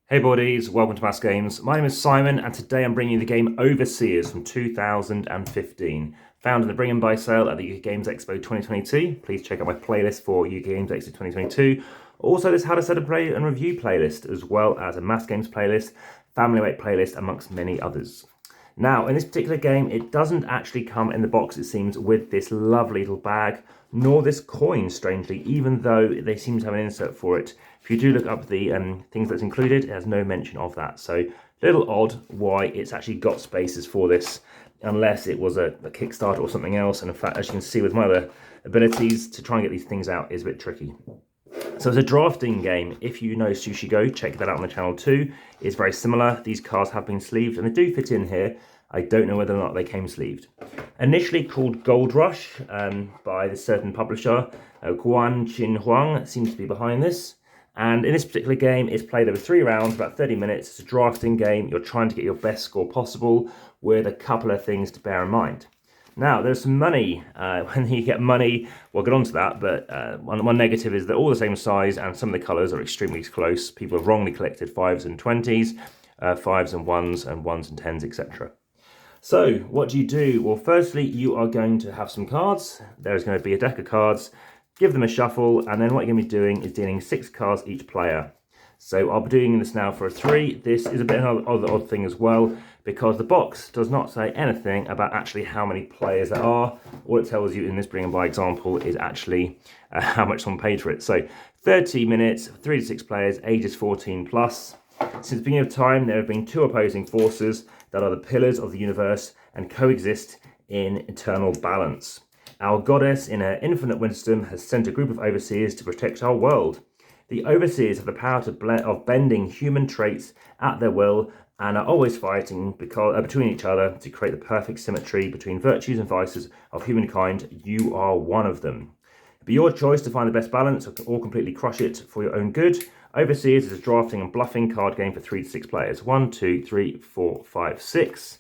Hey buddies, welcome to AmassGames. My name is Simon and today I'm bringing you the game Overseers from 2015. Found in the Bring and Buy sale at the UK Games Expo 2022. Please check out my playlist for UK Games Expo 2022. Also this How to Set Up Play and Review playlist, as well as a AmassGames playlist, Family Weight playlist, amongst many others. Now, in this particular game, it doesn't actually come in the box, it seems, with this lovely little bag, nor this coin, strangely, even though they seem to have an insert for it. If you do look up the things that's included, it has no mention of that. So, a little odd why it's actually got spaces for this, unless it was a Kickstarter or something else. And in fact, as you can see with my other abilities, to try and get these things out is a bit tricky. So it's a drafting game. If you know Sushi Go, check that out on the channel too. It's very similar. These cards have been sleeved and they do fit in here. I don't know whether or not they came sleeved. Initially called Gold Rush by this certain publisher, Guan Chin Huang seems to be behind this. And in this particular game, it's played over 3 rounds, about 30 minutes. It's a drafting game. You're trying to get your best score possible with a couple of things to bear in mind. Now, there's some money. When you get money, we'll get onto that, but one negative is they're all the same size and some of the colours are extremely close. People have wrongly collected 5s and 20s, 5s and 1s and 1s and 10s, etc. So, what do you do? Well, firstly, you are going to have some cards. There's going to be a deck of cards. Give them a shuffle, and then what you're going to be doing is dealing 6 cards each player. So I'll be doing this now for a 3. This is a bit of an odd thing as well, because the box does not say anything about actually how many players there are. All it tells you in this Bring and Buy example is actually how much someone paid for it. So 30 minutes, 3 to 6 players, ages 14 plus. Since the beginning of time, there have been 2 opposing forces that are the pillars of the universe and coexist in eternal balance. Our goddess, in her infinite wisdom, has sent a group of overseers to protect our world. The overseers have the power of bending human traits at their will and are always fighting between each other to create the perfect symmetry between virtues and vices of humankind. You are one of them. It'll be your choice to find the best balance or completely crush it for your own good. Overseers is a drafting and bluffing card game for 3 to 6 players. 1, 2, 3, 4, 5, 6.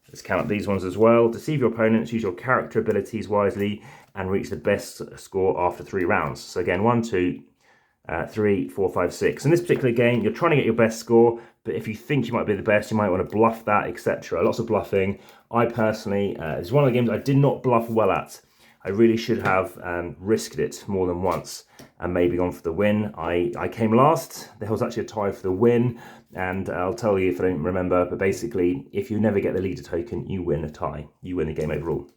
Let's count up these ones as well. Deceive your opponents, use your character abilities wisely, and reach the best score after 3 rounds. So again, 1, 2, 3, 4, 5, 6. In this particular game, you're trying to get your best score, but if you think you might be the best, you might want to bluff that, etc. Lots of bluffing. I personally, it's one of the games I did not bluff well at. I really should have risked it more than once and maybe gone for the win. I came last. There was actually a tie for the win, and I'll tell you if I don't remember, but basically, if you never get the leader token, you win a tie. You win the game overall.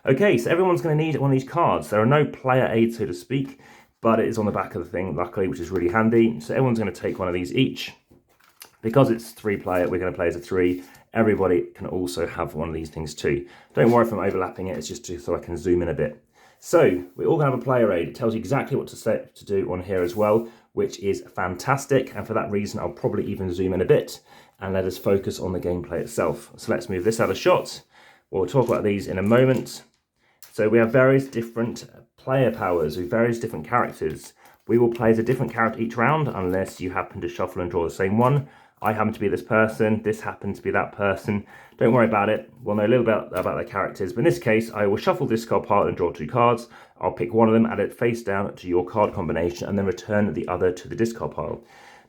Okay, so everyone's going to need one of these cards. There are no player aids, so to speak, but it is on the back of the thing, luckily, which is really handy. So everyone's going to take one of these each. Because it's 3-player, we're going to play as a 3. Everybody can also have one of these things too. Don't worry if I'm overlapping it, it's just so I can zoom in a bit. So, we all have a player aid. It tells you exactly what to do on here as well, which is fantastic. And for that reason, I'll probably even zoom in a bit and let us focus on the gameplay itself. So let's move this out of shot. We'll talk about these in a moment. So we have various different player powers with various different characters. We will play as a different character each round unless you happen to shuffle and draw the same one. I happen to be this person, this happens to be that person. Don't worry about it, we'll know a little bit about their characters, but in this case, I will shuffle this card pile and draw 2 cards. I'll pick one of them, add it face down to your card combination, and then return the other to the discard pile.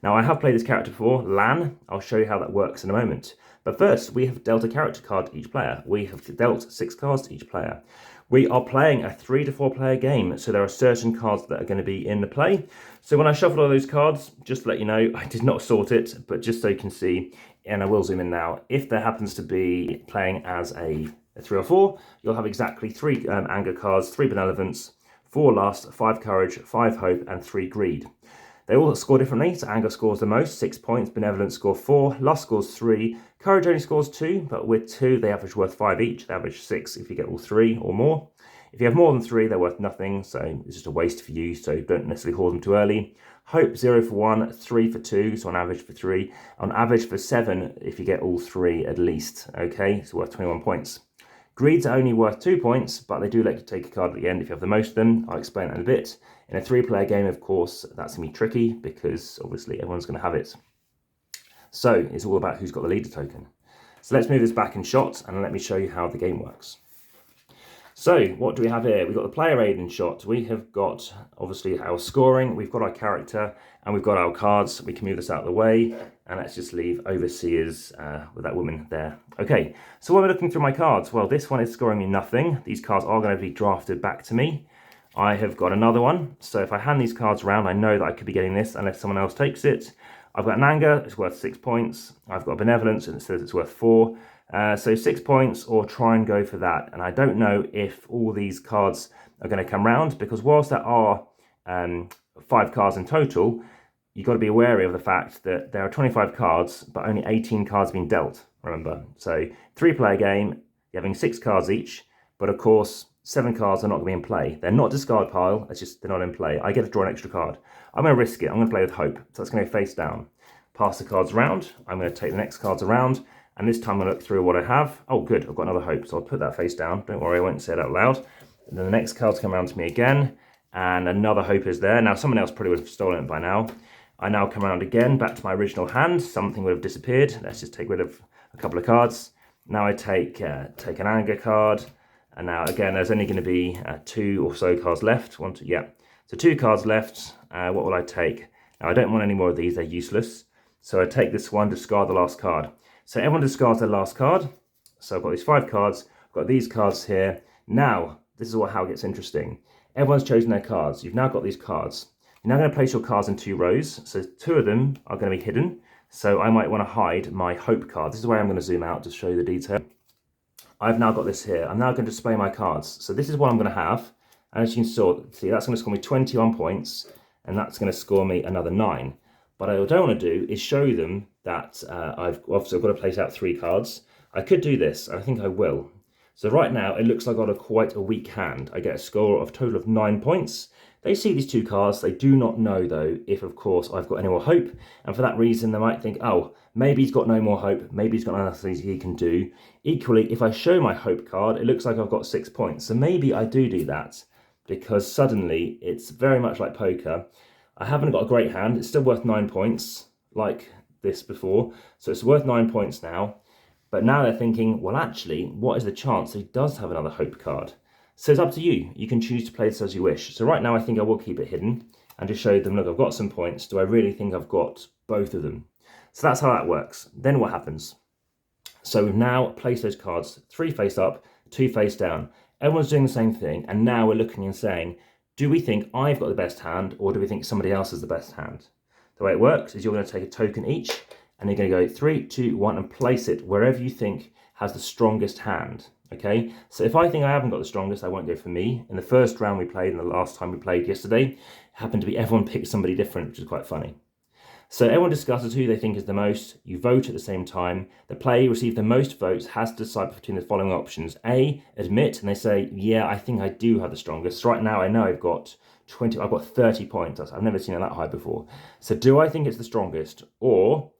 Now, I have played this character before, Lan. I'll show you how that works in a moment. But first, we have dealt a character card to each player. We have dealt 6 cards to each player. We are playing a 3 to 4 player game, so there are certain cards that are going to be in the play. So when I shuffled all those cards, just to let you know, I did not sort it, but just so you can see, and I will zoom in now, if there happens to be playing as a 3 or 4, you'll have exactly 3 anger cards, 3 benevolence, 4 lust, 5 courage, 5 hope, and 3 greed. They all score differently, so anger scores the most, 6 points, benevolence scores 4, lust scores 3, courage only scores 2, but with 2 they average worth 5 each, they average 6 if you get all 3 or more. If you have more than 3, they're worth nothing, so it's just a waste for you, so don't necessarily hoard them too early. Hope 0 for 1, 3 for 2, so on average for 3. On average for 7 if you get all 3 at least, okay, so worth 21 points. Greeds are only worth 2 points, but they do let you take a card at the end if you have the most of them. I'll explain that in a bit. In a 3-player game, of course, that's going to be tricky because obviously everyone's going to have it. So it's all about who's got the leader token. So let's move this back in shot and let me show you how the game works. So what do we have here? We've got the player aid and shot. We have got obviously our scoring, we've got our character, and we've got our cards. We can move this out of the way, and let's just leave overseers with that woman there. Okay, so when we're looking through my cards, well, this one is scoring me nothing. These cards are going to be drafted back to me. I have got another one, so if I hand these cards around, I know that I could be getting this unless someone else takes it. I've got an anger, it's worth 6 points. I've got benevolence, and it says it's worth 4. So 6 points, or try and go for that. And I don't know if all these cards are going to come round, because whilst there are 5 cards in total, you've got to be wary of the fact that there are 25 cards, but only 18 cards being dealt, remember. So 3-player game, you're having 6 cards each, but of course 7 cards are not going to be in play. They're not discard pile, it's just they're not in play. I get to draw an extra card. I'm going to risk it, I'm going to play with hope. So it's going to go face down. Pass the cards around, I'm going to take the next cards around, and this time I'm going to look through what I have. Oh good, I've got another hope, so I'll put that face down. Don't worry, I won't say it out loud. And then the next cards come around to me again, and another hope is there. Now someone else probably would have stolen it by now. I now come around again, back to my original hand. Something would have disappeared. Let's just take rid of a couple of cards. Now I take an anger card. And now again, there's only going to be 2 or so cards left. So 2 cards left. What will I take? Now I don't want any more of these, they're useless. So I take this one, discard the last card. So everyone discards their last card. So I've got these 5 cards, I've got these cards here. Now, this is how it gets interesting. Everyone's chosen their cards. You've now got these cards. You're now going to place your cards in 2 rows. So 2 of them are going to be hidden. So I might want to hide my hope card. This is where I'm going to zoom out to show you the detail. I've now got this here. I'm now going to display my cards. So this is what I'm going to have. And as you can see, that's going to score me 21 points. And that's going to score me another 9. But what I don't want to do is show them that I've got to place out 3 cards. I could do this, and I think I will. So right now, it looks like I've got quite a weak hand. I get a score of a total of 9 points. They see these 2 cards. They do not know, though, if, of course, I've got any more hope. And for that reason, they might think, oh, maybe he's got no more hope. Maybe he's got nothing he can do. Equally, if I show my hope card, it looks like I've got 6 points. So maybe I do that, because suddenly it's very much like poker. I haven't got a great hand. It's still worth 9 points, like this before. So it's worth 9 points now. But now they're thinking, well, actually, what is the chance that he does have another hope card? So it's up to you. You can choose to play this as you wish. So right now, I think I will keep it hidden and just show them, look, I've got some points. Do I really think I've got both of them? So that's how that works. Then what happens? So we've now placed those cards, 3 face up, 2 face down. Everyone's doing the same thing. And now we're looking and saying, do we think I've got the best hand, or do we think somebody else has the best hand? The way it works is you're going to take a token each, and you're going to go 3, 2, 1, and place it wherever you think has the strongest hand. Okay, so if I think I haven't got the strongest, I won't go for me. In the first round we played, and the last time we played yesterday, it happened to be everyone picked somebody different, which is quite funny. So everyone discusses who they think is the most. You vote at the same time. The player who received the most votes has to decide between the following options. A, admit, and they say, yeah, I think I do have the strongest. So right now I know I've got 30 points. I've never seen it that high before. So do I think it's the strongest, or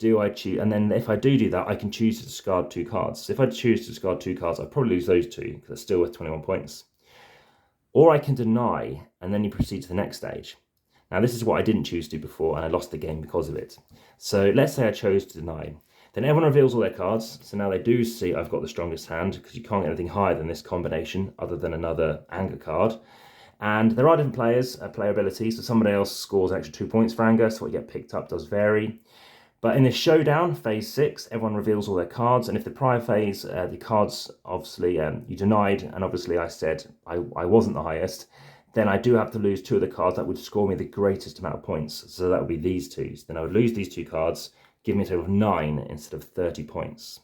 do I choose? And then if I do that, I can choose to discard 2 cards. So if I choose to discard 2 cards, I'll probably lose those 2 because they're still worth 21 points. Or I can deny, and then you proceed to the next stage. Now, this is what I didn't choose to do before, and I lost the game because of it. So let's say I chose to deny. Then everyone reveals all their cards. So now they do see I've got the strongest hand, because you can't get anything higher than this combination other than another anger card. And there are different players, player abilities. So somebody else scores an extra 2 points for anger, so what you get picked up does vary. But in this showdown, phase 6, everyone reveals all their cards. And if the prior phase, the cards, obviously, you denied, and obviously I said I wasn't the highest, then I do have to lose 2 of the cards that would score me the greatest amount of points. So that would be these 2. So then I would lose these 2 cards, give me a total of 9 instead of 30 points.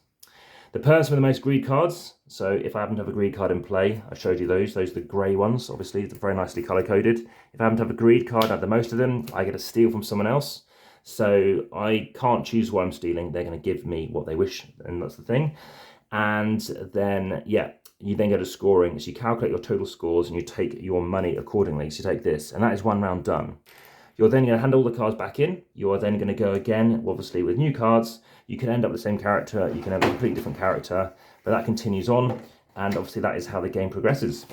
The person with the most greed cards, so if I happen to have a greed card in play, I showed you those are the grey ones, obviously, they're very nicely colour-coded. If I happen to have a greed card, I have the most of them, I get to steal from someone else. So I can't choose what I'm stealing, they're going to give me what they wish, and that's the thing. And then, yeah, you then go to scoring, so you calculate your total scores and you take your money accordingly. So you take this, and that is 1 round done. You're then going to hand all the cards back in. You are then going to go again, obviously, with new cards. You can end up with the same character, you can have a completely different character, but that continues on, and obviously that is how the game progresses.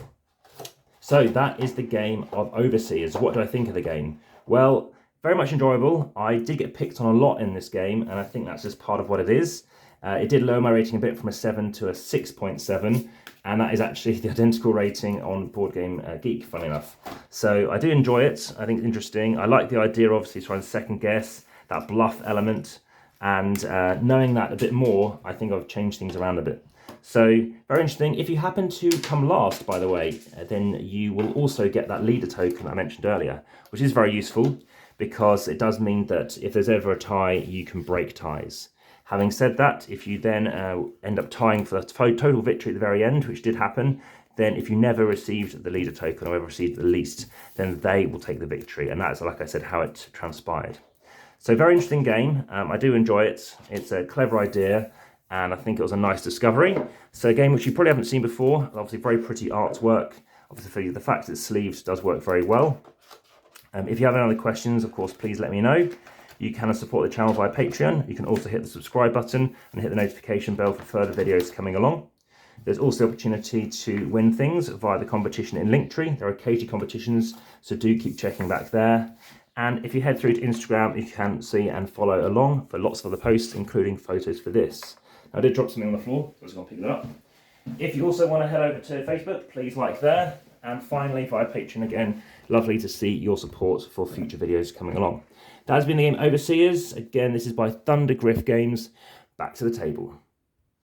So that is the game of Overseers. What do I think of the game? Well, very much enjoyable. I did get picked on a lot in this game, and I think that's just part of what it is. It did lower my rating a bit from a 7 to a 6.7, and that is actually the identical rating on boardgamegeek, funny enough. So I do enjoy it. I think it's interesting. I like the idea, obviously, trying to second guess that bluff element, and knowing that a bit more, I think I've changed things around a bit. So very interesting. If you happen to come last, by the way, then you will also get that leader token I mentioned earlier, which is very useful because it does mean that if there's ever a tie, you can break ties. Having said that, if you then end up tying for the total victory at the very end, which did happen, then if you never received the leader token or ever received the least, then they will take the victory. And that's, like I said, how it transpired. So very interesting game. I do enjoy it. It's a clever idea, and I think it was a nice discovery. So a game which you probably haven't seen before. Obviously very pretty artwork. Obviously the fact that it's sleeves does work very well. If you have any other questions, of course, please let me know. You can support the channel via Patreon. You can also hit the subscribe button and hit the notification bell for further videos coming along. There's also the opportunity to win things via the competition in Linktree. There are occasionally competitions, so do keep checking back there. And if you head through to Instagram, you can see and follow along for lots of other posts, including photos for this. Now, I did drop something on the floor, so I was going to pick that up. If you also want to head over to Facebook, please like there. And finally, via Patreon again, lovely to see your support for future videos coming along. That has been the game Overseers. Again, this is by Thundergriff Games. Back to the table.